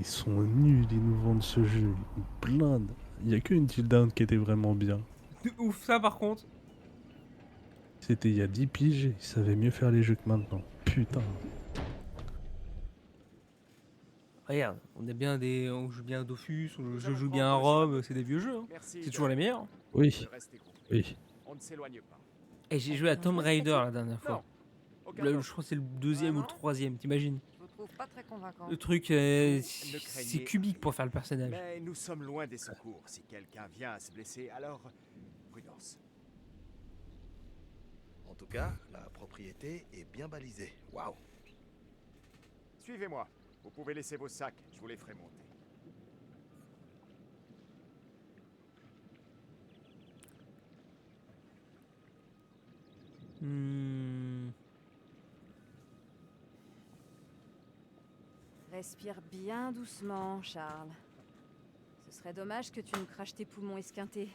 sont nuls, ils nous vendent ce jeu. Une blinde. Il y a que Until Dawn qui était vraiment bien. De ouf, ça par contre. C'était il y a 10 piges, ils savaient mieux faire les jeux que maintenant. Putain. Regarde, on joue bien à Dofus, je joue bien prendre à le chemin Rome, de- c'est des vieux jeux. Hein. Merci. C'est toujours les meilleurs. Oui, Restez groupés. oui. On ne s'éloigne pas. Et j'ai joué à Tomb Raider la dernière fois. Non. Aucun Je danger. crois que c'est le deuxième ou le Vraiment troisième, t'imagines? Je vous trouve pas très convaincant. Le truc, Ne c'est craignez cubique pour faire le personnage. Mais nous sommes loin des secours. Si quelqu'un vient à se blesser, alors prudence. En tout cas, la propriété est bien balisée. Waouh. Suivez-moi. Vous pouvez laisser vos sacs. Je vous les ferai monter. Hmm. Respire bien doucement, Charles. Ce serait dommage que tu nous craches tes poumons esquintés.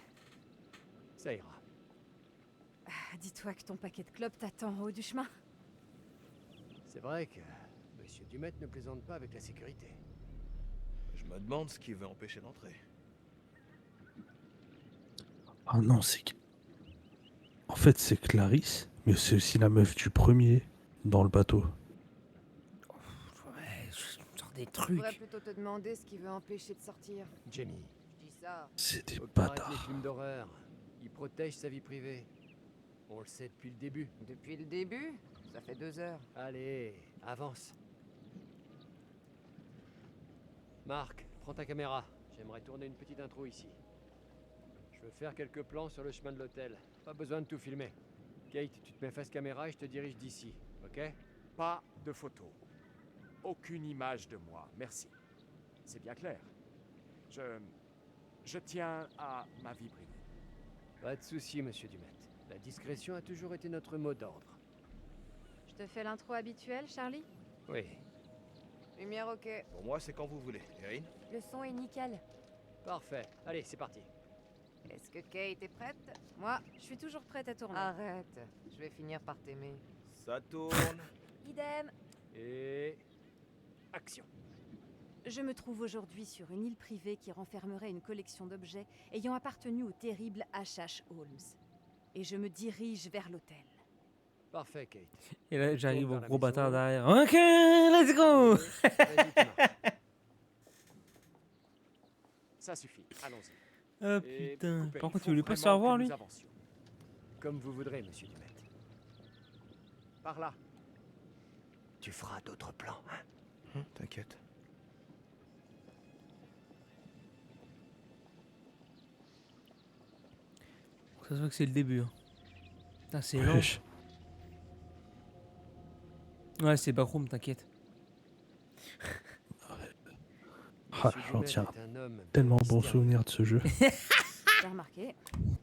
Ça ira. Ah, dis-toi que ton paquet de clopes t'attend en haut du chemin. C'est vrai que Monsieur Dumet ne plaisante pas avec la sécurité. Je me demande ce qui veut empêcher l'entrée. Ah non, En fait, c'est Clarisse, mais c'est aussi la meuf du premier dans le bateau. Ouais, je sors des Je trucs. devrais plutôt te demander ce qui veut empêcher de sortir. Jenny, Je dis ça. C'est des faut que t'arrêtes les bâtards. films d'horreur. Il protège sa vie privée. On le sait depuis le début. Depuis le début, ça fait 2 heures. Allez, avance. Marc, prends ta caméra. J'aimerais tourner une petite intro ici. Je veux faire quelques plans sur le chemin de l'hôtel. Pas besoin de tout filmer. Kate, tu te mets face caméra et je te dirige d'ici, ok? Pas de photos. Aucune image de moi. Merci. C'est bien clair. Je tiens à ma vie privée. Pas de souci, Monsieur Dumet. La discrétion a toujours été notre mot d'ordre. Je te fais l'intro habituelle, Charlie? Oui. Lumière ok. Pour moi, c'est quand vous voulez. Erin? Le son est nickel. Parfait. Allez, c'est parti. Est-ce que Kate est prête? Moi, je suis toujours prête à tourner. Arrête, je vais finir par t'aimer. Ça tourne. Idem. Et... action. Je me trouve aujourd'hui sur une île privée qui renfermerait une collection d'objets ayant appartenu au terrible H.H. Holmes. Et je me dirige vers l'hôtel. Parfait, Kate. Et là, j'arrive Tourne au vers la gros maison. bâtard derrière. Ok, let's go! Vas-y, tu marches. Ça suffit. Allons-y. Ah Et putain. coupez. Par Il contre, faut il voulait pas se vraiment faire voir que lui? nous avancions. Comme vous voudrez, Monsieur Dumet. Par là. Tu feras d'autres plans, hein? T'inquiète. Ça se voit que c'est le début. Hein. Putain, c'est lent. Wesh. Ouais, c'est backroom, t'inquiète. Ah, Monsieur j'en Dumet tiens est un homme tellement bon mystérieux. souvenir de ce jeu. T'as remarqué?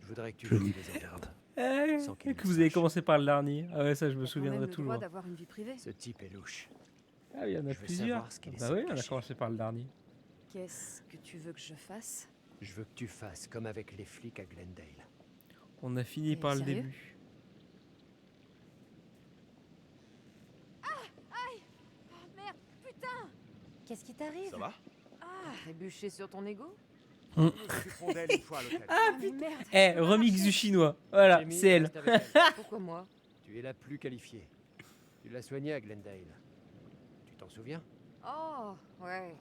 Je voudrais que tu Jolie joues les enfants. merde. Sans qu'il Que le vous avez sache. commencé par le dernier. Ah ouais, ça, je me T'as quand même souviendrai le droit toujours. d'avoir une vie privée. Ce type est louche. Ah, il y en a Je veux plusieurs. savoir ce qu'il essaie Bah oui, de on a cacher. commencé par le dernier. Qu'est-ce que tu veux que je fasse? Je veux que tu fasses comme avec les flics à Glendale. On a fini T'es par le sérieux? début. Oh merde, putain! Qu'est-ce qui t'arrive? Ça va? Ah, trébuché sur ton ego? Nous nous occuperons d'elle une fois à l'hôtel. Ah mais merde! Eh, ça va remix marcher. du chinois. Voilà, Jamie, c'est elle. reste avec elle. Pourquoi moi? Tu es la plus qualifiée. Tu l'as soignée à Glendale. Tu t'en souviens? Oh, ouais.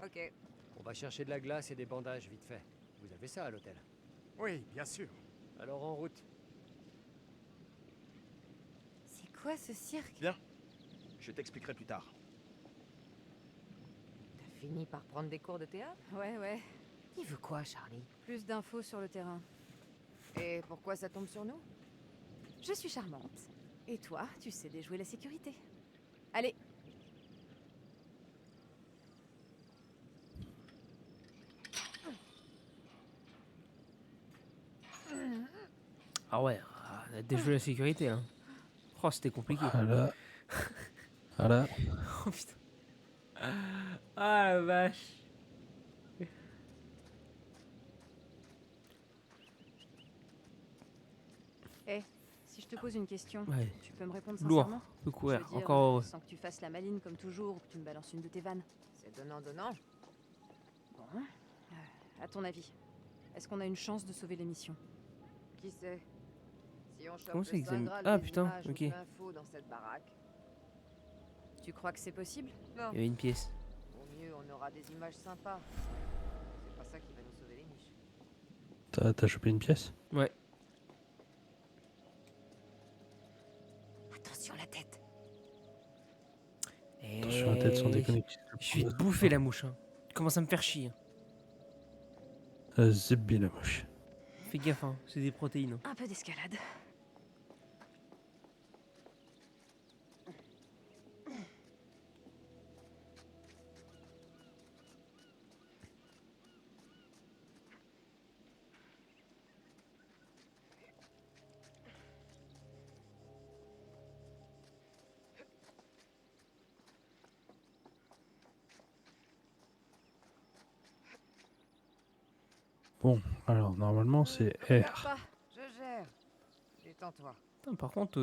Ok. On va chercher de la glace et des bandages vite fait. Vous avez ça à l'hôtel? Oui, bien sûr. Alors en route. C'est quoi ce cirque? Viens. Je t'expliquerai plus tard. T'as fini par prendre des cours de théâtre? Ouais, ouais. Il veut quoi, Charlie? Plus d'infos sur le terrain. Et pourquoi ça tombe sur nous? Je suis charmante. Et toi, tu sais déjouer la sécurité. Allez. Ah ouais, on a déjoué la sécurité. Hein. Oh, c'était compliqué. Voilà. Voilà. Oh putain. Ah la vache. Si je te pose une question, Ouais, tu peux me répondre lourd. sincèrement? Peut courir, Je veux dire, encore heureux. sans que tu fasses la maline comme toujours ou que tu me balances une de tes vannes. C'est donnant-donnant. Bon. À ton avis, est-ce qu'on a une chance de sauver l'émission? Qui sait? Si on chope Comment le c'est que ça Saint me- Graal Ah, des putain, images ou ok. de l'info dans cette baraque. Tu crois que c'est possible? Non. Il y avait une pièce. Au mieux, on aura des images sympas. C'est pas ça qui va nous sauver les miches. T'as chopé une pièce? Ouais. Attention la tête. Attention à la tête sans déconner. Je vais te bouffer la mouche. Hein. Tu commences à me faire chier. Zebbi la mouche. Fais gaffe, hein. C'est des protéines. Un peu d'escalade. Bon, alors normalement c'est Regarde R. pas, je gère. Détends-toi. Putain, par contre,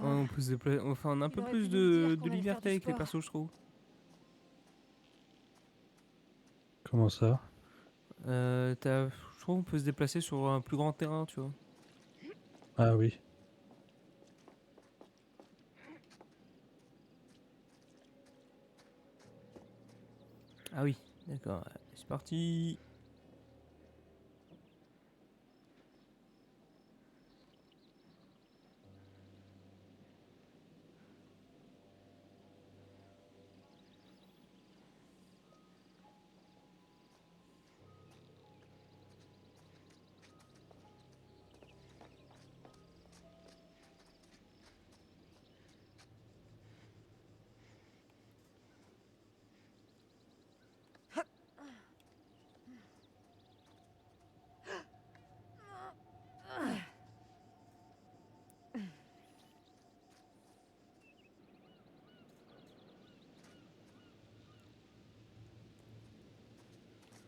on peut se déplacer. Enfin, on a un Il peu aurait plus pu nous dire de qu'on allait liberté faire du avec les sport. persos, je trouve. Comment ça? Je trouve qu'on peut se déplacer sur un plus grand terrain, tu vois. Ah oui. Ah oui, d'accord. C'est parti.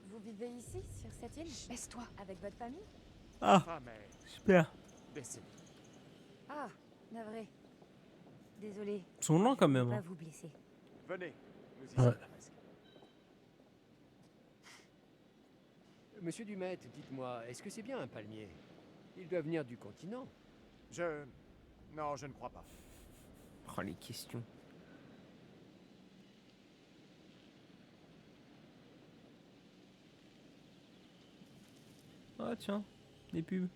Vous vivez ici, sur cette île? Baisse-toi. Avec votre famille? Ah, Femme est super. décédée. Ah, navré. Désolé. Ils sont lents quand Je même. veux Hein. pas vous blesser. Venez, nous y Ouais. sommes presque. Monsieur Dumet, dites-moi, est-ce que c'est bien un palmier? Il doit venir du continent. Non, je ne crois pas. Oh, les questions. Ah, tiens, des pubs.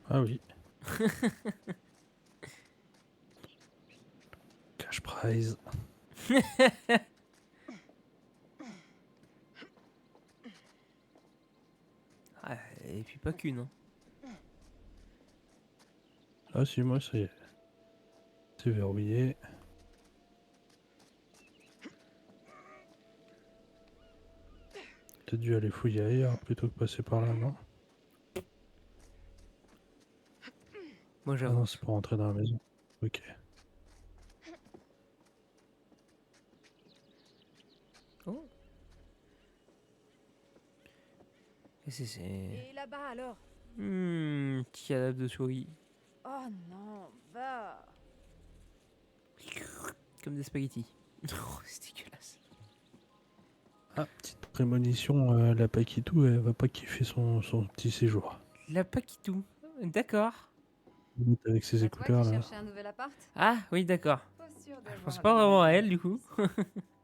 Ah oui. Cash prize. Ah, et puis pas qu'une. Hein. Ah si, moi c'est verrouillé. T'as dû aller fouiller ailleurs plutôt que passer par là, non? Moi Ah j'avoue. non, c'est pour rentrer dans la maison. Ok. Oh. Et c'est. Et là-bas alors? Petit cadavre de souris. Oh non, va. Comme des spaghettis. Oh, c'est dégueulasse. Ah, petite prémonition, la Paquitou, elle va pas kiffer son petit séjour. La Paquitou. D'accord. Avec ses C'est toi écouteurs qui là. cherchais un nouvel appart? Ah, oui, d'accord. Pas sûr Je d'avoir pense un pas bien vraiment à meilleur elle, du coup.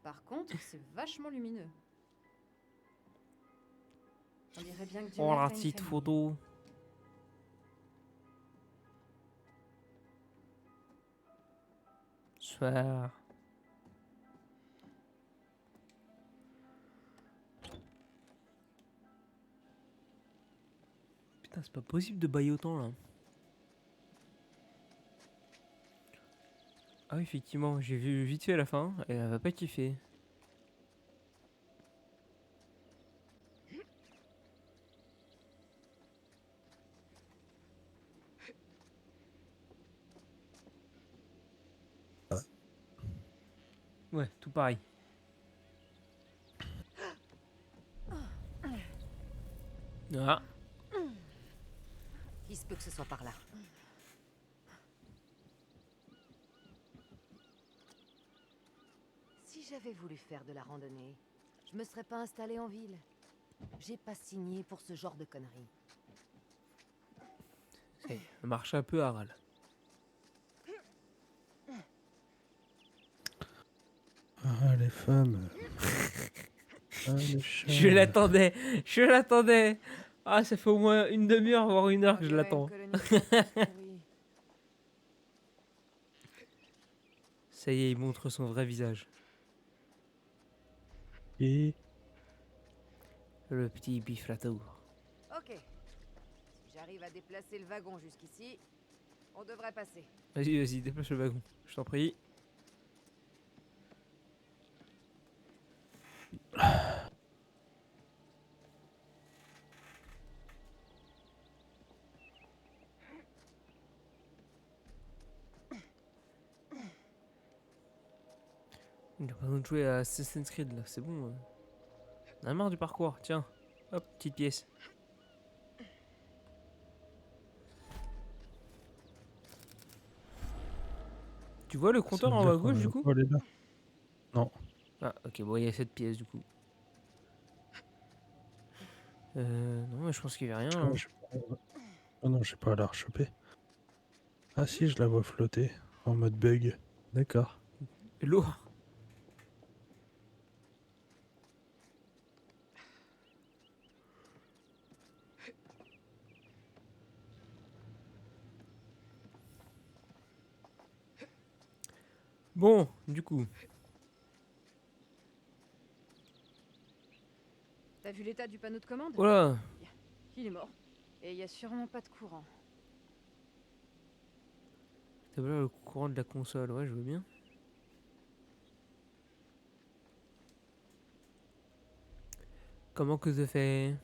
Par contre, c'est vachement lumineux. On dirait bien que Oh, Dumet la a une petite famille. photo. Soir. Putain, c'est pas possible de bailler autant là. Ah oui, effectivement, j'ai vu vite fait à la fin et elle va pas kiffer. Ouais, tout pareil. Ah, Il se peut que ce soit par là. j'avais voulu faire de la randonnée, je me serais pas installée en ville. J'ai pas signé pour ce genre de conneries. Ça y est, elle marche un peu à râle. Ah, les femmes. Ah, les chats. Je l'attendais, je l'attendais. Ah, ça fait au moins une demi-heure, voire une heure que je On dirait l'attends. une colonie de vacances pourries. Ça y est, il montre son vrai visage. Et Le petit biflatour. Ok. Si j'arrive à déplacer le wagon jusqu'ici, on devrait passer. Vas-y, vas-y, déplace le wagon. Je t'en prie. Il a pas besoin de jouer à Assassin's Creed là, c'est bon. On a marre du parcours, tiens. Hop, petite pièce. Tu vois le ça compteur veut en dire haut à qu'on gauche va du coup? pas aller là. Non. Ah, ok, bon, il y a cette pièce du coup. Non, mais je pense qu'il y avait rien. Ah, Hein. ah non, j'ai pas à la rechoper. Ah si, je la vois flotter en mode bug. D'accord. Lourd. Bon, du coup. T'as vu l'état du panneau de commande? Voilà. Il est mort. Et il y a sûrement pas de courant. T'as vu là, le courant de la console, ouais, je veux bien. Comment que je fais?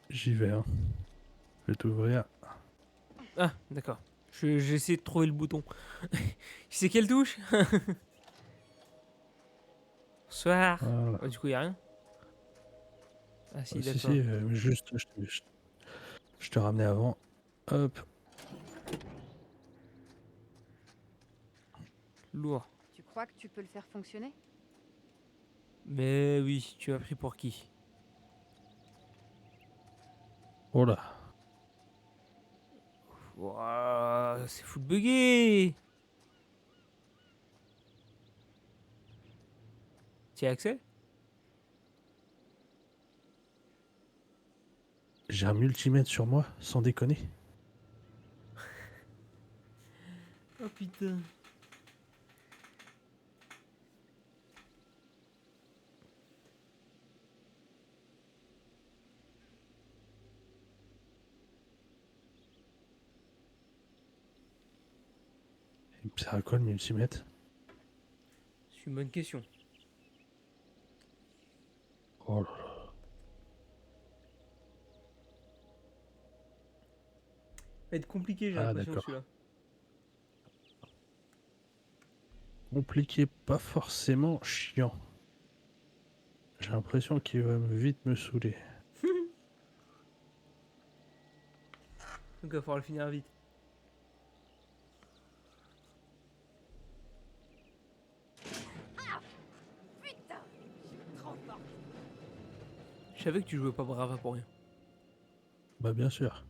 J'y vais. Hein. Je vais t'ouvrir. Ah, d'accord. J'ai essayé de trouver le bouton. C'est quelle touche? Bonsoir. Voilà. Oh, du coup, y a rien. Ah si, Si, d'accord. si, juste, je te ramenais avant. Hop. Lourd. Tu crois que tu peux le faire fonctionner? Mais oui, tu as pris pour qui? Oh là. Ouah, c'est fou de bugger. Tu as accès? J'ai un multimètre sur moi, sans déconner. Oh putain. Il me sert à quoi le multimètre? C'est une bonne question. Oh là là. Va être compliqué, j'ai Ah, l'impression d'accord. celui-là. Compliqué, pas forcément chiant. J'ai l'impression qu'il va vite me saouler. Donc il va falloir le finir vite. Putain! Trop fort! Je savais que tu jouais pas Brava pour rien. Bah bien sûr.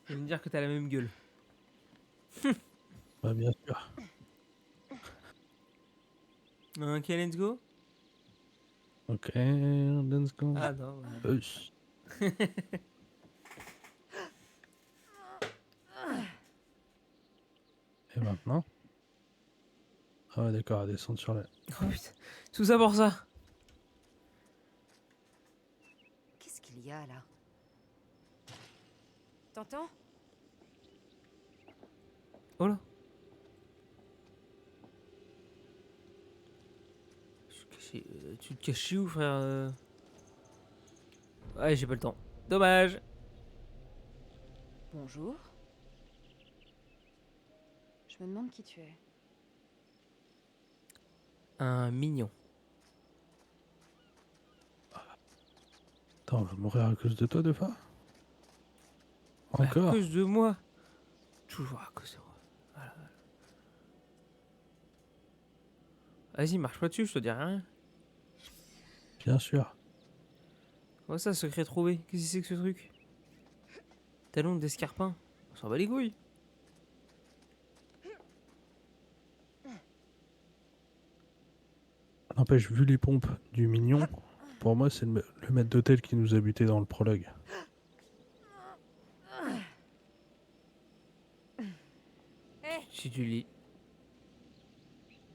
Je vais me dire que t'as la même gueule. Bah bien sûr. Ok, let's go. Ok, let's go. Ah non. Us. Et maintenant? Ah ouais, d'accord, à descendre sur la... Oh putain. Tout ça pour ça. Qu'est-ce qu'il y a là? T'entends? Oh là. Tu te caches où, frère? Ouais, j'ai pas le temps. Dommage. Bonjour. Je me demande qui tu es. Un mignon. Attends, on va mourir à cause de toi, deux fois? À Encore? cause de moi. Toujours à cause de moi. Voilà. Vas-y, marche pas dessus, je te dis rien. Bien sûr. Comment ça, secret trouvé? Qu'est-ce que c'est que ce truc? Talon d'escarpin. On s'en bat les couilles. N'empêche, vu les pompes du mignon, pour moi, c'est le maître d'hôtel qui nous a buté dans le prologue. Hé Si tu lis.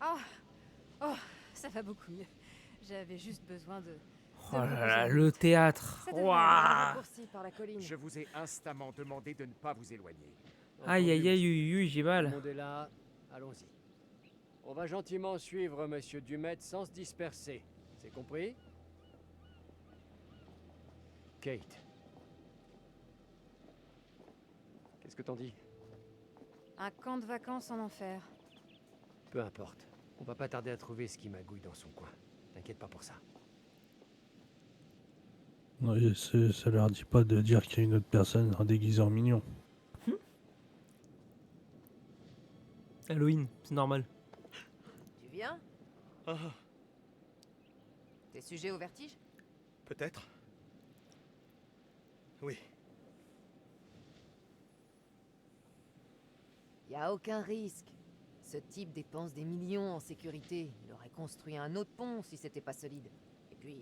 Oh Oh, ça va beaucoup mieux. J'avais juste besoin de... Oh là là, le théâtre. Ça devrait aller, un Waouh. raccourci par la colline. Je vous ai instamment demandé de ne pas vous éloigner. Aïe aïe Entendu, aïe aïe aïe, j'ai Tout le mal. monde est là, allons-y. On va gentiment suivre Monsieur Dumet sans se disperser. C'est compris? Kate. Qu'est-ce que t'en dis? Un camp de vacances en enfer. Peu importe. On va pas tarder à trouver ce qui magouille dans son coin. T'inquiète pas pour ça. Non, et ça leur dit pas de dire qu'il y a une autre personne en déguisé en mignon. Halloween, c'est normal. Tu viens? Ah, T'es sujet au vertige? peut-être. Oui. Y a aucun risque. Ce type dépense des millions en sécurité. Il aurait construit un autre pont si c'était pas solide. Et puis,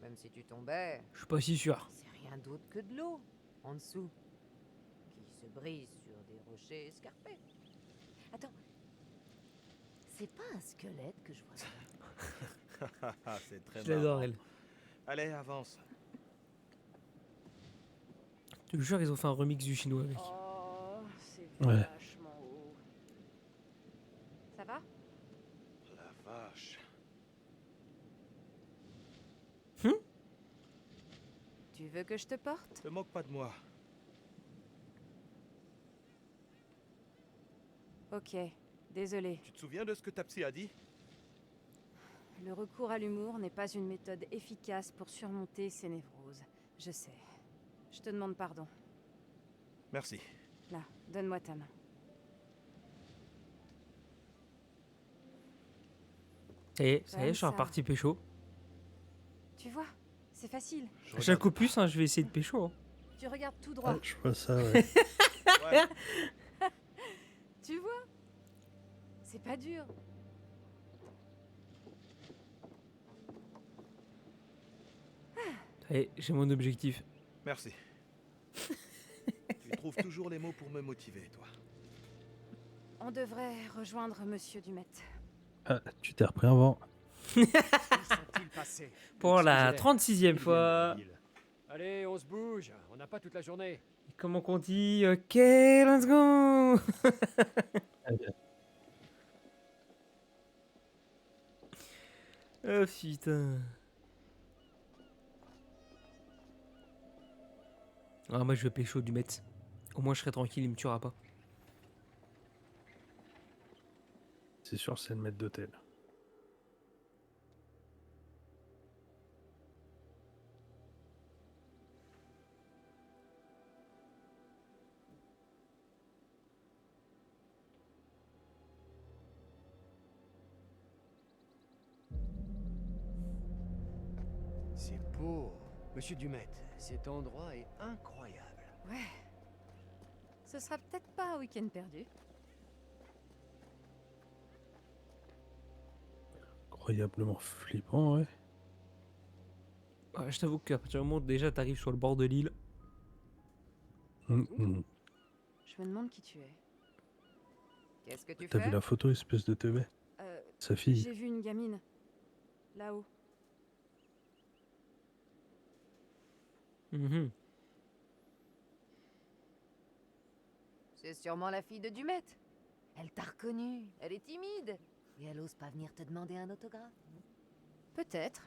même si tu tombais, Je suis pas si sûr. c'est rien d'autre que de l'eau en dessous, qui se brise sur des rochers escarpés. Attends, c'est pas un squelette que je vois là. C'est très Je l'adore, marrant. elle. Allez, avance. Je te jure, ils ont fait un remix du chinois, mec. Oh, c'est Ouais. vachement haut. Ça va? La vache. Tu veux que je te porte? Te moque pas de moi. Ok, désolé. Tu te souviens de ce que ta psy a dit? Le recours à l'humour n'est pas une méthode efficace pour surmonter ces névroses. Je sais. Je te demande pardon. Merci. Là, donne-moi ta main. Ça y est, je suis ça. reparti pécho. Tu vois, c'est facile. Je À chaque regarde opus, hein, je vais essayer de pécho. Hein. Tu regardes tout droit. Ah, je vois ça, ouais. pas. Ouais. Tu vois? C'est pas dur. Ça y est, j'ai mon objectif. Merci. Tu trouves toujours les mots pour me motiver, toi. On devrait rejoindre Monsieur Dumet. Ah, tu t'es repris un vent. Où sont-ils passés? Pour la Excusez-les. 36e fois. Allez, on se bouge. On n'a pas toute la journée. Comment qu'on dit? Ok, let's go. Oh putain. Ah, moi je vais pécho du Metz. Au moins je serai tranquille, il me tuera pas. C'est sûr, c'est le maître d'hôtel. C'est beau. Monsieur Dumet, cet endroit est incroyable. Ouais. Ce sera peut-être pas un week-end perdu. Incroyablement flippant, ouais. Ah, je t'avoue qu'à partir du moment où déjà t'arrives sur le bord de l'île. Mm. Je me demande qui tu es. Qu'est-ce que tu T'as fais? vu la photo, espèce de teubé? Sa fille. J'ai vu une gamine. Là-haut. Mhm. C'est sûrement la fille de Dumet. Elle t'a reconnu. Elle est timide. Et elle ose pas venir te demander un autographe. Peut-être.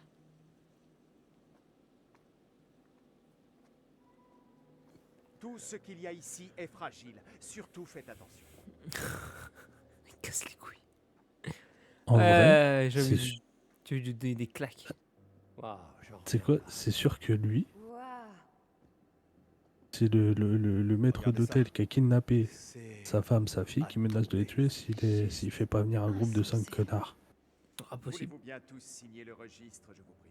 Tout ce qu'il y a ici est fragile. Surtout faites attention. Il casse les couilles. En vrai, J'ai envie c'est su- tu veux lui donner des claques. Waouh, j'en c'est reviens quoi? pas. C'est sûr que lui, Waouh. c'est le maître Regardez d'hôtel ça. qui a kidnappé C'est sa femme, sa fille, qui menace de les tuer s'il fait pas venir un groupe de 5 connards. Impossible. Voulez-vous bien tous signer le registre, je vous prie?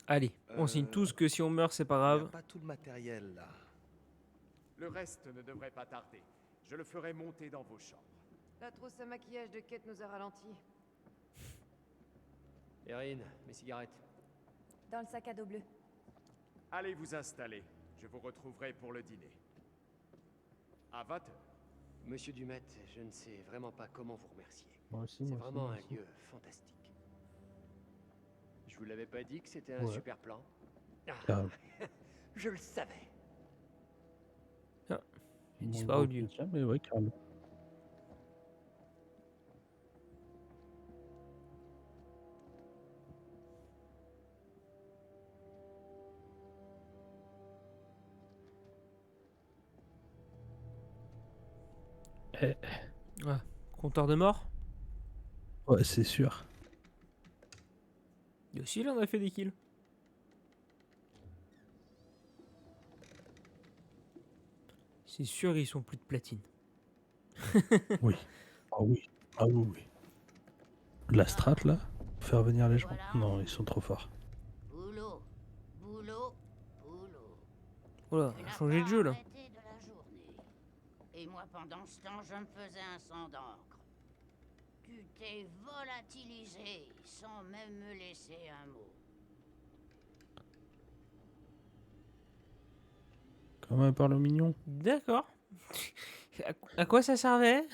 Allez, on signe tous que si on meurt, c'est pas Il n'y a grave. pas tout le matériel là. Le reste ne devrait pas tarder. Je le ferai monter dans vos chambres. La trousse à maquillage de Kate nous a ralentis. Erin, mes cigarettes. Dans le sac à dos bleu. Allez vous installer. Je vous retrouverai pour le dîner. À 20 h. Monsieur Dumet, je ne sais vraiment pas comment vous remercier. Moi aussi, C'est moi aussi, vraiment moi un aussi. lieu fantastique. Je vous l'avais pas dit que c'était un Ouais. super plan? Ah, Carrément. je le savais. Il Mon disparaît au gros lieu. soutien, mais ouais, carrément. Eh, Compteur de mort. ouais, c'est sûr. Et aussi, il en a fait des kills. C'est sûr, ils sont plus de platine. Oui. Ah oui. Ah oui, oui. La strat, là, faire venir les gens. Non, ils sont trop forts. Boulot, boulot, boulot. Voilà, Tu on a n'as changé de pas jeu là. arrêté de la journée. Et moi, pendant ce temps, je me faisais un sang d'encre. Tu t'es volatilisé sans même me laisser un mot. Comme un parle mignon. D'accord. À quoi ça servait?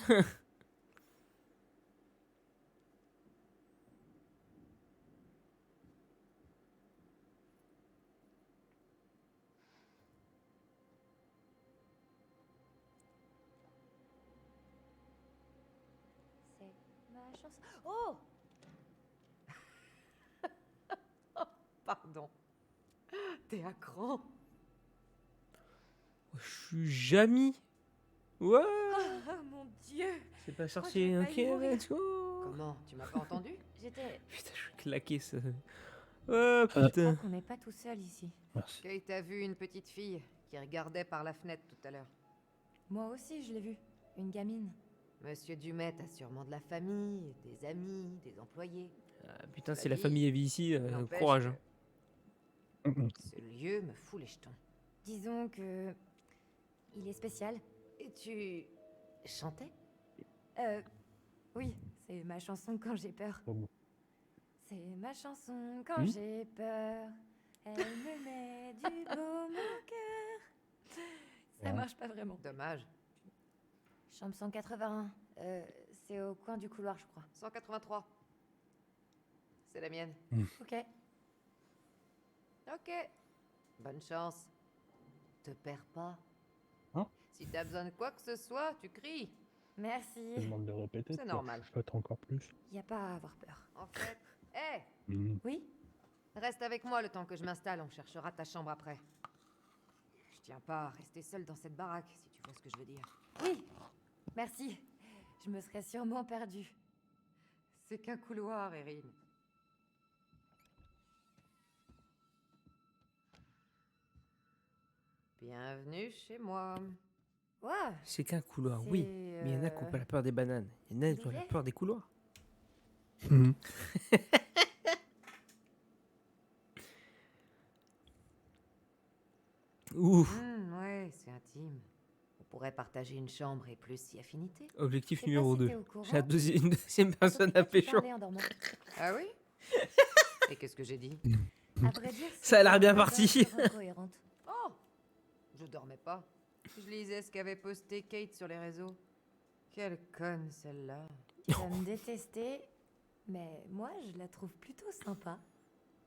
C'est ma chance. Oh. Pardon. T'es à cran. Je suis Jamy. Ouais. Oh mon dieu. C'est pas sorcier. j'ai Ok, failli mourir. let's go. Comment? Tu m'as pas entendu? J'étais... Putain, je suis claqué ça. Oh putain. On n'est pas tout seul ici. Merci. Kate a vu une petite fille qui regardait par la fenêtre tout à l'heure. Moi aussi, je l'ai vue. Une gamine. Monsieur Dumet a sûrement de la famille, des amis, des employés. Ah, putain, c'est la famille Evie ici. N'empêche Courage. Hein. Ce lieu me fout les jetons. Disons que... il est spécial. Et tu... chantais? Oui, c'est ma chanson quand j'ai peur. Bon. C'est ma chanson quand Oui. j'ai peur. Elle me met du baume au cœur. Ça Ouais. marche pas vraiment. Dommage. Chambre 181. C'est au coin du couloir, je crois. 183. C'est la mienne. Ok. Ok. Bonne chance. Te perds pas. Hein? Si t'as besoin de quoi que ce soit, tu cries. Merci. Je te demande de répéter. C'est normal. Je peux encore plus. Y a pas à avoir peur. En fait... Hé. Mhm. Oui? Reste avec moi le temps que je m'installe, on cherchera ta chambre après. Je tiens pas à rester seule dans cette baraque, si tu vois ce que je veux dire. Oui, merci. Je me serais sûrement perdue. C'est qu'un couloir, Erin. Bienvenue chez moi. Ouah, C'est qu'un couloir, oui. Mais il y en a qui ont pas la peur des bananes. Il y en a qui ont la vrai? peur des couloirs. Mhm. Ouf. Ouais, c'est intime. On pourrait partager une chambre et plus si affinité. Objectif numéro 2. J'ai J'ai la une deuxième personne à pécho. Ah oui? Et qu'est-ce que j'ai dit? Mm. À vrai dire, Ça a l'air bien c'est parti. incohérente. Oh! Je dormais pas. Je lisais ce qu'avait posté Kate sur les réseaux. Quelle conne celle-là. Tu vas me détester, mais moi je la trouve plutôt sympa.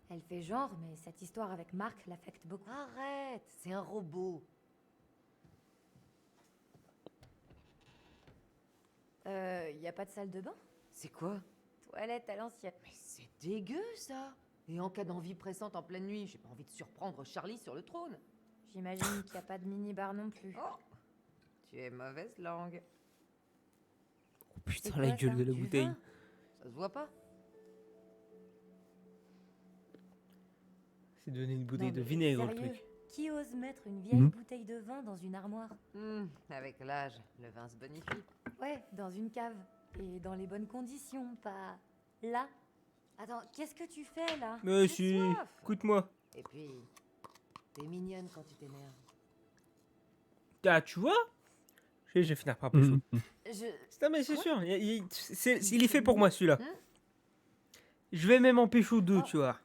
Elle fait genre, mais cette histoire avec Marc l'affecte beaucoup. Arrête, c'est un robot. Y a pas de salle de bain? C'est quoi? Toilette à l'ancienne. Mais c'est dégueu ça. Et en cas d'envie pressante en pleine nuit, j'ai pas envie de surprendre Charlie sur le trône. J'imagine qu'il y a pas de mini-bar non plus. Oh! Tu es mauvaise langue. Oh, putain, C'est la quoi, gueule ça? de la Du bouteille. vin? Ça se voit pas. C'est devenu une bouteille Non, de mais vinaigre, le sérieux, truc. qui ose mettre une vieille Mhm. bouteille de vin dans une armoire? Avec l'âge, le vin se bonifie. Ouais, dans une cave. Et dans les bonnes conditions, pas là. Attends, qu'est-ce que tu fais là? Mais J'ai si, soif. écoute-moi. Et puis, t'es mignonne quand tu t'énerves. Ah, tu vois? Je vais finir par pécho. Mhm. Je... Non, mais c'est Quoi? sûr, il est fait pour moi celui-là. Hein? Je vais même en pécho 2, Oh. tu vois.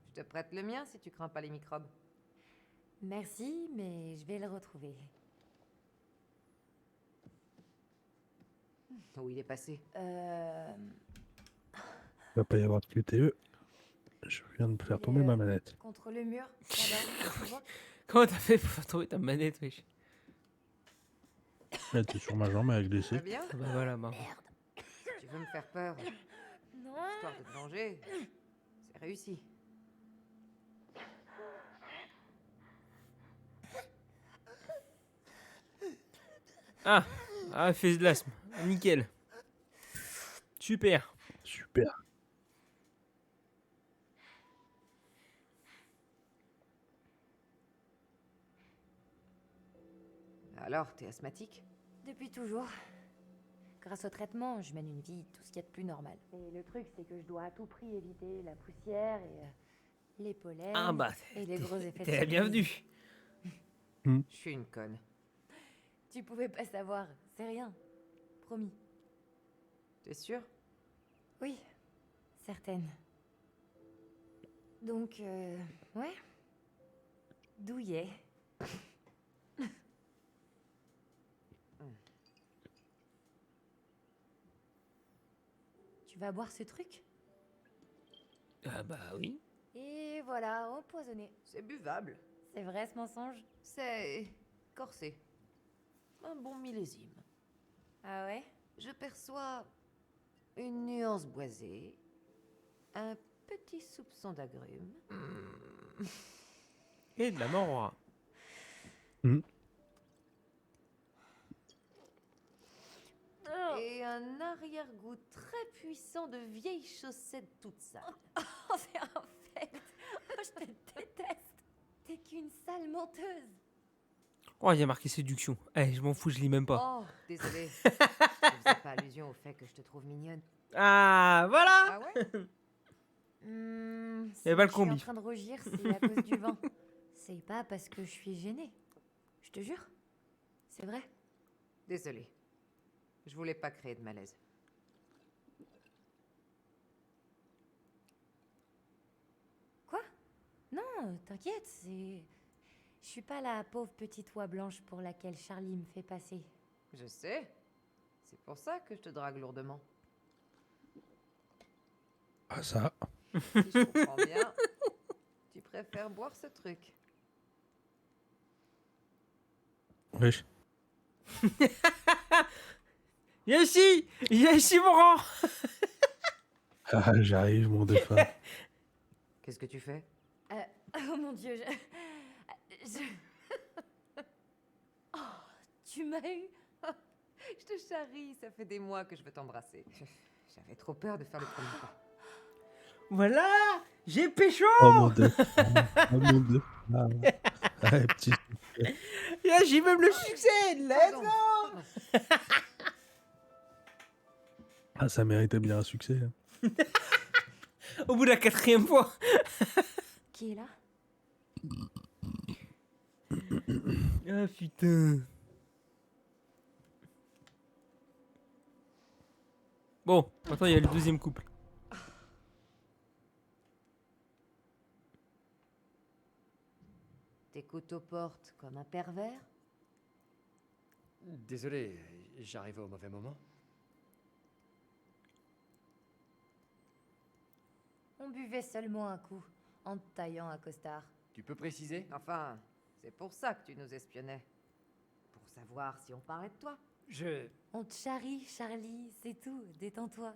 Je te prête le mien si tu crains pas les microbes. Merci, mais je vais le retrouver. Où il est passé? Il va pas y avoir de QTE. Je viens de faire Il tomber est, ma manette. Contre le mur. là-bas, tu vois? Comment t'as fait pour faire tomber ta manette, wesh? Elle était sur ma jambe, elle a glissé. Très bien. Ah bah voilà, marrant. Si tu veux me faire peur, Non. histoire de te venger, c'est réussi. Ah, fait de l'asthme. Nickel. Super. Super. Alors, t'es asthmatique? Depuis toujours. Grâce au traitement, je mène une vie tout ce qu'il y a de plus normal. Et le truc, c'est que je dois à tout prix éviter la poussière et les pollens Ah bah, et les gros effets de t'es la surprise. bienvenue. Je suis une conne. Tu pouvais pas savoir, c'est rien. Promis. T'es sûr? Oui, certaine. Donc, ouais. Douillet. Tu vas boire ce truc? Ah bah oui. Et voilà, empoisonné. C'est buvable. C'est vrai ce mensonge? C'est corsé. Un bon millésime. Ah ouais? Je perçois une nuance boisée, un petit soupçon d'agrumes. Et de la mort. Et un arrière-goût très puissant de vieilles chaussettes toutes sales. Oh, c'est infect! Oh, je te déteste! T'es qu'une sale menteuse! Oh, il y a marqué séduction. Eh, je m'en fous, je lis même pas. Oh, désolé. Je faisais pas allusion au fait que je te trouve mignonne. Ah, voilà. Ah ouais? Y avait pas le Je suis combi. en train de rougir, c'est à cause du vin. C'est pas parce que je suis gênée. Je te jure. C'est vrai. Désolé. Je voulais pas créer de malaise. Quoi? Non, t'inquiète, c'est... Je suis pas la pauvre petite oie blanche pour laquelle Charlie me fait passer. Je sais. C'est pour ça que je te drague lourdement. Ah ça. Si je comprends bien, tu préfères boire ce truc. Wesh. Viens ici, mon rang. Ah, j'arrive, mon défunt. Qu'est-ce que tu fais? Oh mon Dieu, Oh, tu m'as eu. Je te charrie, ça fait des mois que je veux t'embrasser. J'avais trop peur de faire le premier pas. Voilà, j'ai pécho. Oh mon dieu. Oh mon dieu. Ah, ouais, petit. Là, j'ai même le succès. Let's Pardon. go. Ah, ça méritait bien un succès. Hein. Au bout de la 4e fois. Qui est là? Ah putain. Bon, maintenant il y a le 2e couple. T'écoutes aux portes comme un pervers? Désolé, j'arrivais au mauvais moment. On buvait seulement un coup, en te taillant un costard. Tu peux préciser? Enfin, c'est pour ça que tu nous espionnais. Pour savoir si on parlait de toi. On te charrie, Charlie, c'est tout, détends-toi.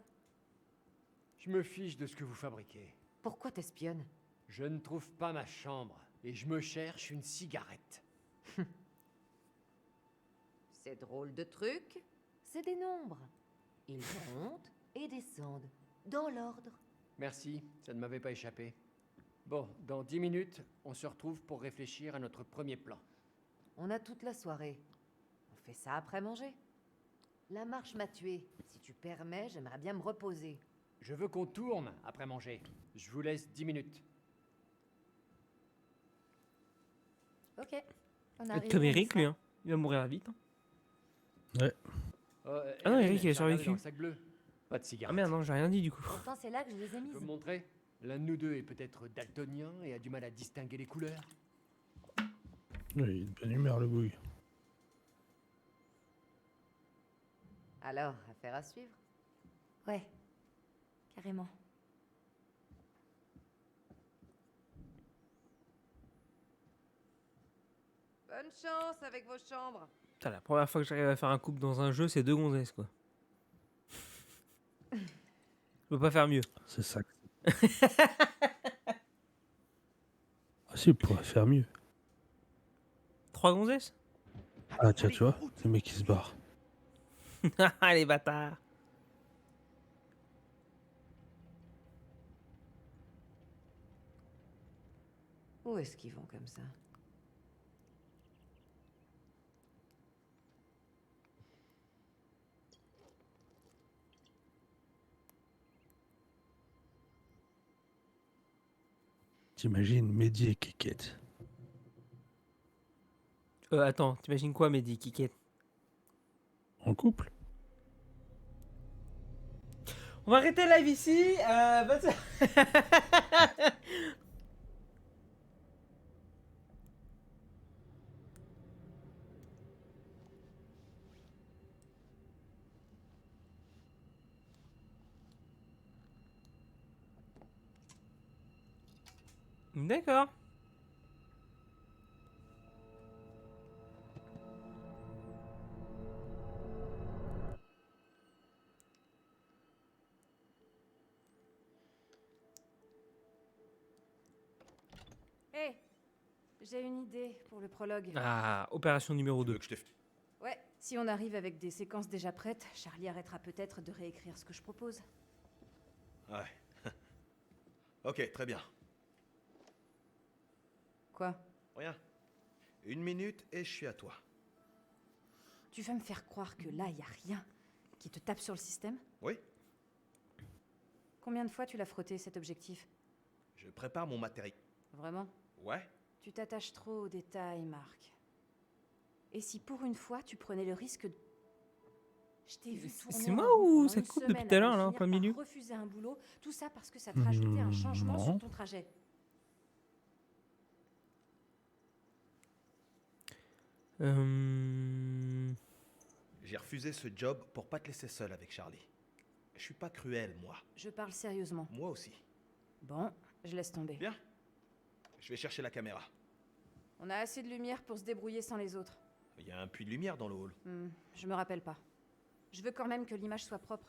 Je me fiche de ce que vous fabriquez. Pourquoi t'espionnes? Je ne trouve pas ma chambre. et je me cherche une cigarette. C'est drôle de truc. C'est des nombres. Ils montent et descendent, dans l'ordre. Merci, ça ne m'avait pas échappé. Bon, dans 10 minutes, on se retrouve pour réfléchir à notre premier plan. On a toute la soirée. On fait ça après manger. La marche m'a tué. Si tu permets, j'aimerais bien me reposer. Je veux qu'on tourne après manger. Je vous laisse 10 minutes. Ok. On arrive. Comme Eric, lui, hein. Il va mourir vite. Hein. Ah non, Eric, il est survécu. Dans le sac bleu. Pas de cigarette. Ah merde, non, j'ai rien dit du coup. Pourtant, c'est là que je les ai Tu mises. peux me montrer? L'un de nous deux est peut-être daltonien et a du mal à distinguer les couleurs. Il est de bonne humeur, le bouille. Alors, affaire à suivre. Ouais, carrément. Bonne chance avec vos chambres. Putain, la première fois que j'arrive à faire un couple dans un jeu, c'est 2 gonzesses, quoi. Je peux pas faire mieux. C'est ça. Ah si, on pourrait faire mieux. 3 gonzesses? Ah tiens, tu vois, le mec qui se barre. Ah, les bâtards. Où est-ce qu'ils vont comme ça? T'imagines Mehdi et Keket. Attends, t'imagines quoi, Mehdi, Kikette? En couple? On va arrêter le live ici. D'accord. Hé, j'ai une idée pour le prologue. Ah, opération numéro 2. Ouais, si on arrive avec des séquences déjà prêtes, Charlie arrêtera peut-être de réécrire ce que je propose. Ouais. Ok, très bien. Quoi? Rien. 1 minute et je suis à toi. Tu veux me faire croire que là, y a rien qui te tape sur le système? Oui, Combien de fois tu l'as frotté, cet objectif? je prépare mon matériel. Vraiment? Ouais. Tu t'attaches trop aux détails, Marc. Et si pour une fois, tu prenais le risque de... Je t'ai vu tourner C'est en moi rond ou pendant ça une coupe depuis semaine tout à l'heure, avant là, en de plein finir milieu? par refuser un boulot, tout ça parce que ça te rajoutait un changement non. sur ton trajet. J'ai refusé ce job pour pas te laisser seul avec Charlie. Je suis pas cruel, moi. Je parle sérieusement. Moi aussi. Bon, je laisse tomber. Bien. Je vais chercher la caméra. On a assez de lumière pour se débrouiller sans les autres. Il y a un puits de lumière dans le hall. Je me rappelle pas. Je veux quand même que l'image soit propre.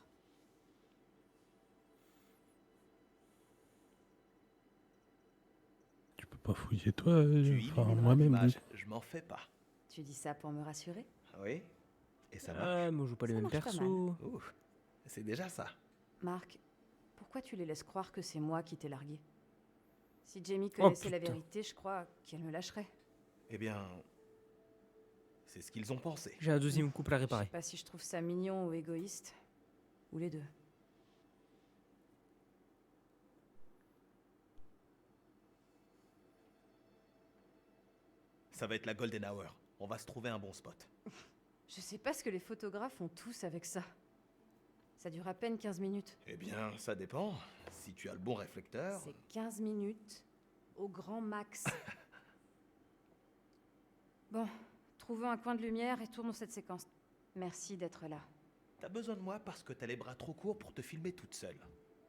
Tu peux pas fouiller toi, Tu enfin élimineras moi-même. l'image. Je m'en fais pas. Tu dis ça pour me rassurer? Ah oui. Et ça marche. Ah, moi je joue pas les Ça mêmes marche pas mal. persos. Ouh, c'est déjà ça. Marc, pourquoi tu les laisses croire que c'est moi qui t'ai largué? Si Jamie connaissait la putain. vérité, je crois qu'elle me lâcherait. Eh bien, c'est ce qu'ils ont pensé. J'ai un deuxième couple à Je sais réparer. pas si je trouve ça mignon ou égoïste. Ou les deux. Ça va être la golden hour. On va se trouver un bon spot. Je sais pas ce que les photographes ont tous avec ça. Ça dure à peine 15 minutes. Eh bien, ça dépend. Si tu as le bon réflecteur... C'est 15 minutes au grand max. Bon, trouvons un coin de lumière et tournons cette séquence. Merci d'être là. T'as besoin de moi parce que t'as les bras trop courts pour te filmer toute seule.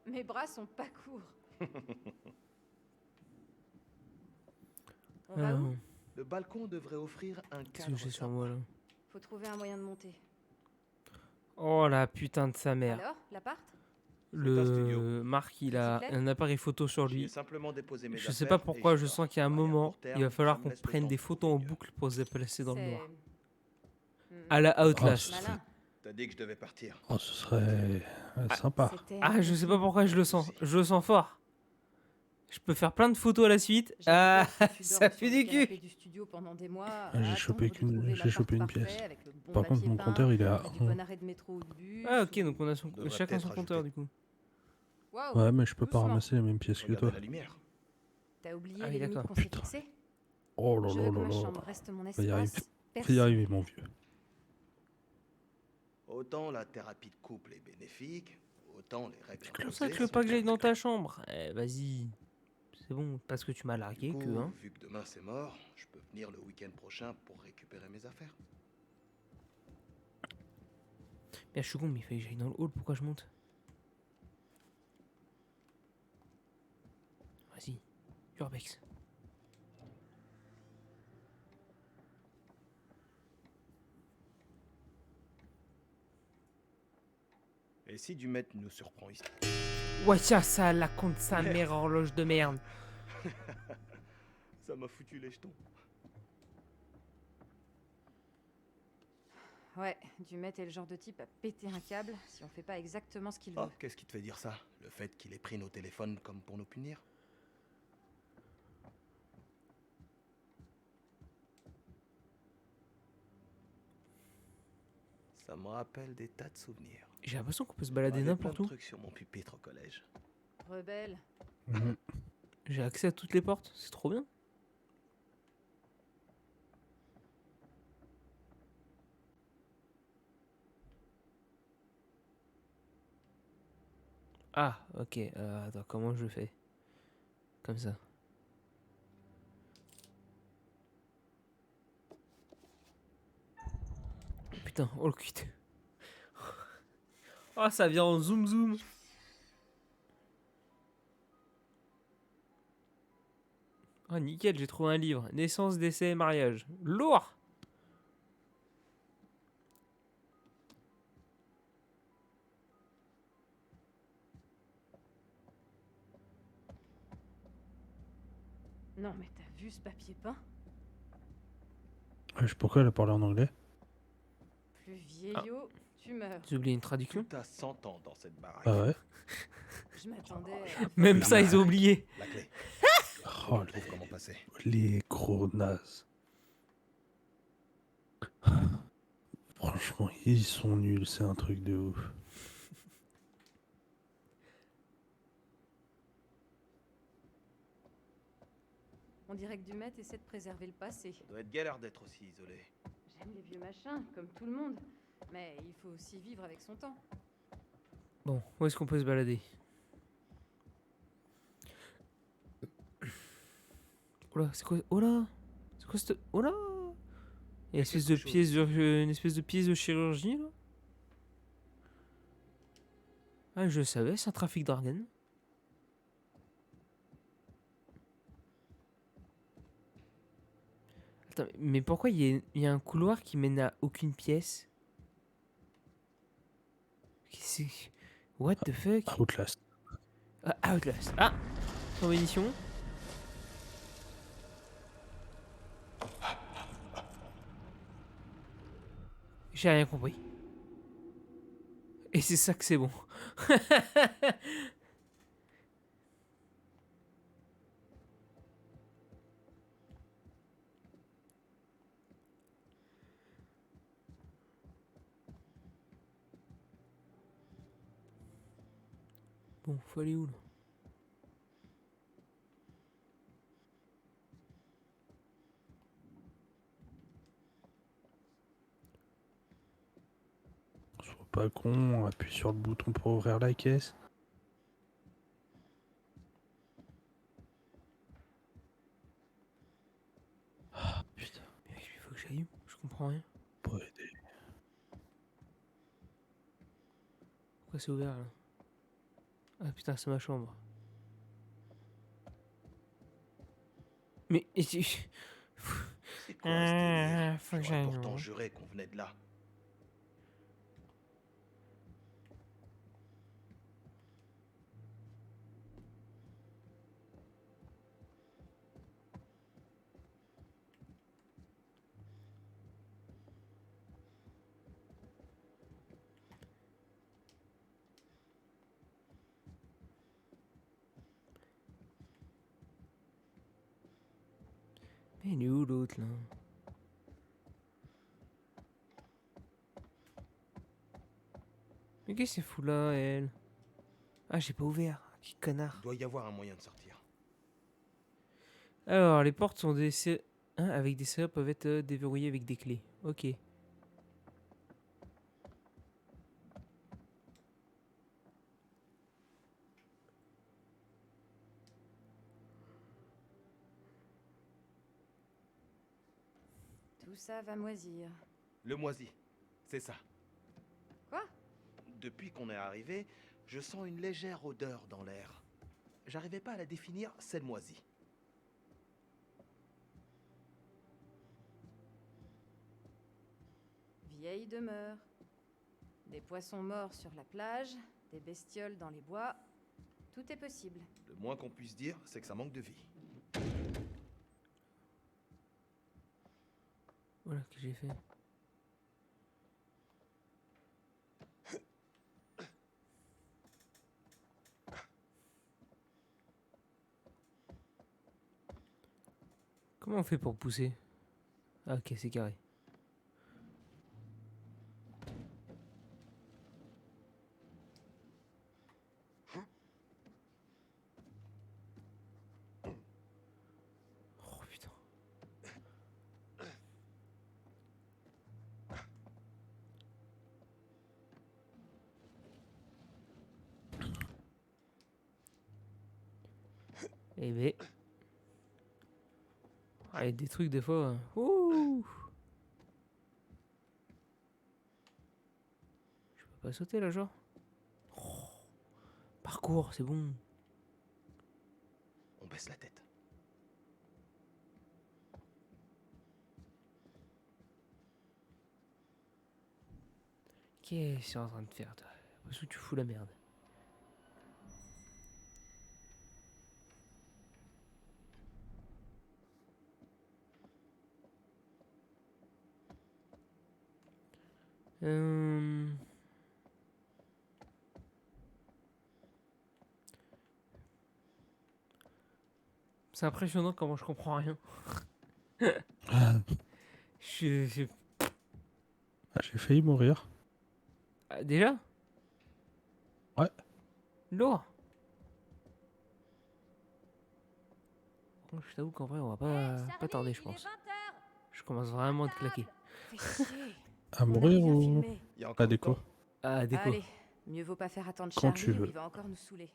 Mes bras sont pas courts. On va où? Le balcon devrait offrir un Qu'est-ce que cadre j'ai sur sympa. moi là? Faut trouver un moyen de monter. Oh la putain de sa mère. Alors, l'appart? C'est un studio. Marc, il a Bicyclette? un appareil photo sur J'y ai lui. simplement déposé mes Je sais affaires pas et pourquoi, j'y je pars. sens qu'il y a un À court moment, il va terme, falloir ça me qu'on laisse le prenne temps des de photos en trouver mieux. boucle pour se placer dans le noir. Hmm. À la Ah, Outlast. ce serait, Malin. T'as dit que je devais partir. oh, ce serait sympa. C'était un Ah, je sais pas compliment. pourquoi je le sens. Je le sens fort. Je peux faire plein de photos à la suite. J'avais Ah, peur que tu ça dormes fait sur du le canapé cul. du studio pendant des mois. Ah, à attendre de trouver j'ai chopé une l'appart pièce. parfait avec le bon Par contre, papier mon peint compteur, il est à et du 1. bon arrêt de métro ou de bus. Ah, ok, donc on a On devrait chacun son peut-être compteur ajouter. du coup. Waouh, Ouais, mais je peux pas doucement. ramasser les mêmes pièces que Regardez toi. la lumière. T'as oublié Ah oui, les limites d'accord. qu'on s'est Putain. fixées? Oh là Je là veux que là ma là. chambre reste mon Va y arriver. espace Faut y personnel. arriver, mon vieux. Autant la thérapie de couple est bénéfique, autant les règles Comment imposées ça, tu veux sont pas que j'aille dans contre. ta chambre? Vas-y. C'est bon, parce que tu m'as Du largué coup, que, hein. vu que demain c'est mort, je peux venir le week-end prochain pour récupérer mes affaires. Merde, je suis con, mais il fallait que j'aille dans le hall. Pourquoi je monte? Vas-y, Urbex. Et si Dumet nous surprend ici? Ouais, tiens, ça, la compte sa mère horloge de merde. Ça m'a foutu les jetons. Ouais, Dumet est le genre de type à péter un câble si on fait pas exactement ce qu'il veut. Oh, qu'est-ce qui te fait dire ça? Le fait qu'il ait pris nos téléphones comme pour nous punir? Ça me rappelle des tas de souvenirs. J'ai l'impression qu'on peut se Il y balader avait n'importe plein où. de trucs sur mon pupitre au collège. Rebelle. Mhm. J'ai accès à toutes les portes. C'est trop bien. Ah, ok. Attends, comment je fais? Comme ça. Putain, oh le cuit. Oh, ça vient en zoom zoom. Oh, nickel, j'ai trouvé un livre. Naissance, décès et mariage. Lourd! Non mais t'as vu ce papier peint? Je sais pourquoi elle a parlé en anglais. Plus vieillot, tu meurs. J'ai oublié une traduction. Tout à 100 ans dans cette baraque. Ah ouais. Je m'attendais à... Même ça, ils ont oublié. La clé. Oh, Je trouve comment passer. les gros nazes. Franchement, ils sont nuls, c'est un truc de ouf. On dirait que Dumet essaie de préserver le passé. Ça doit être galère d'être aussi isolé. J'aime les vieux machins, comme tout le monde. Mais il faut aussi vivre avec son temps. Bon, où est-ce qu'on peut se balader? Oh là, c'est quoi? Oh là! C'est quoi cette... Oh là! Il y a une espèce de pièce de chirurgie là? Ah, je le savais, c'est un trafic d'organes. Attends, mais pourquoi il y a un couloir qui mène à aucune pièce? Qu'est-ce que... What the fuck? Outlast. Ah, Outlast. Ah! Sans bénition. J'ai rien compris. Et c'est ça que c'est bon. Bon, faut aller où là? Sois pas con, appuie sur le bouton pour ouvrir la caisse. Ah putain, Mais il faut que j'aille où? Je comprends rien. pas aider. Pourquoi c'est ouvert là? Ah putain, c'est ma chambre. Mais... C'est quoi ce délire? faut que J'aurais j'aille. pourtant juré qu'on venait de là. Il est où l'autre là? Mais qu'est-ce qu'elle fout là, elle? Ah, j'ai pas ouvert. Quel connard. Il doit y avoir un moyen de sortir. Alors, les portes sont avec des serrures peuvent être déverrouillées avec des clés. Ok. Tout ça va moisir. Le moisi, c'est ça. Quoi? Depuis qu'on est arrivé, je sens une légère odeur dans l'air. J'arrivais pas à la définir, c'est le moisi. Vieille demeure. Des poissons morts sur la plage, des bestioles dans les bois. Tout est possible. Le moins qu'on puisse dire, c'est que ça manque de vie. Voilà que j'ai fait. Comment on fait pour pousser? Ah, ok, c'est carré. Oh putain. Eh ben. Ah, il y a des trucs des fois. Ouh. Je peux pas sauter là, genre. Oh. Parcours, c'est bon. On baisse la tête. Qu'est-ce que tu es en train de faire, toi? Où tu fous la merde? C'est impressionnant comment je comprends rien. Je- Ah, j'ai failli mourir. Ah, déjà? Ouais. Lourd. Je t'avoue qu'en vrai, on va pas tarder, je pense. Je commence vraiment à te claquer. Fais chier. À On a mourir rien ou filmé. Il y a pas encore déco? le temps. Ah, déco. Allez, mieux vaut pas faire attendre Quand Charlie tu ou veux. il va encore nous saouler.